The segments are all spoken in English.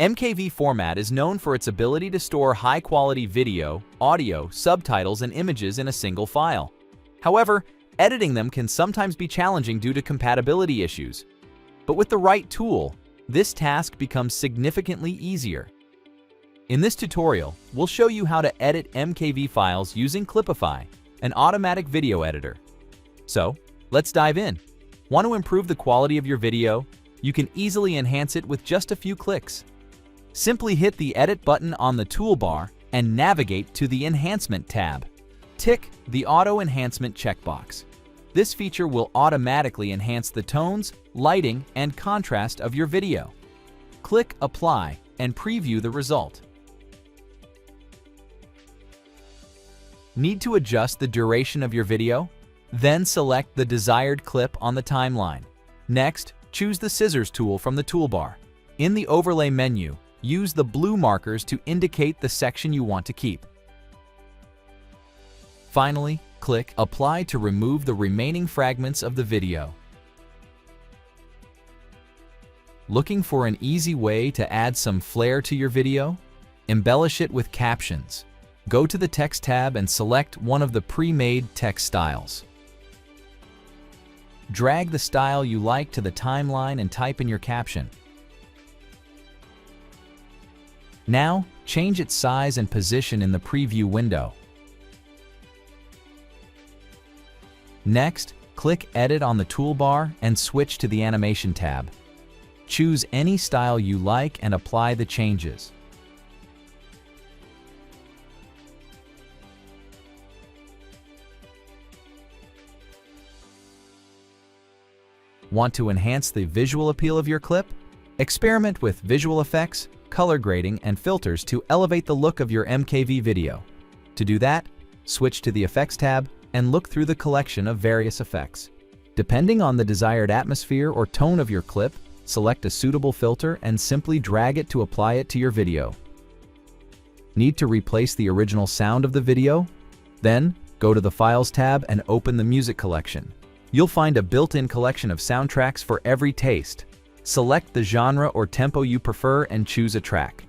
MKV format is known for its ability to store high-quality video, audio, subtitles, and images in a single file. However, editing them can sometimes be challenging due to compatibility issues. But with the right tool, this task becomes significantly easier. In this tutorial, we'll show you how to edit MKV files using Clipify, an automatic video editor. So, let's dive in. Want to improve the quality of your video? You can easily enhance it with just a few clicks. Simply hit the Edit button on the toolbar and navigate to the Enhancement tab. Tick the Auto Enhancement checkbox. This feature will automatically enhance the tones, lighting, and contrast of your video. Click Apply and preview the result. Need to adjust the duration of your video? Then select the desired clip on the timeline. Next, choose the Scissors tool from the toolbar. In the Overlay menu, use the blue markers to indicate the section you want to keep. Finally, click Apply to remove the remaining fragments of the video. Looking for an easy way to add some flair to your video? Embellish it with captions. Go to the Text tab and select one of the pre-made text styles. Drag the style you like to the timeline and type in your caption. Now, change its size and position in the preview window. Next, click Edit on the toolbar and switch to the Animation tab. Choose any style you like and apply the changes. Want to enhance the visual appeal of your clip? Experiment with visual effects, color grading, and filters to elevate the look of your MKV video. To do that, switch to the Effects tab and look through the collection of various effects. Depending on the desired atmosphere or tone of your clip, select a suitable filter and simply drag it to apply it to your video. Need to replace the original sound of the video? Then, go to the Files tab and open the Music collection. You'll find a built-in collection of soundtracks for every taste. Select the genre or tempo you prefer and choose a track.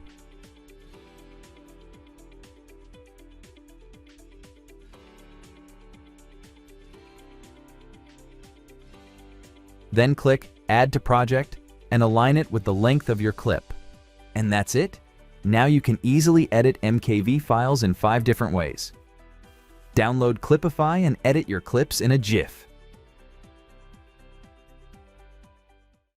Then click Add to Project and align it with the length of your clip. And that's it. Now you can easily edit MKV files in 5 different ways. Download Clipify and edit your clips in a jiff.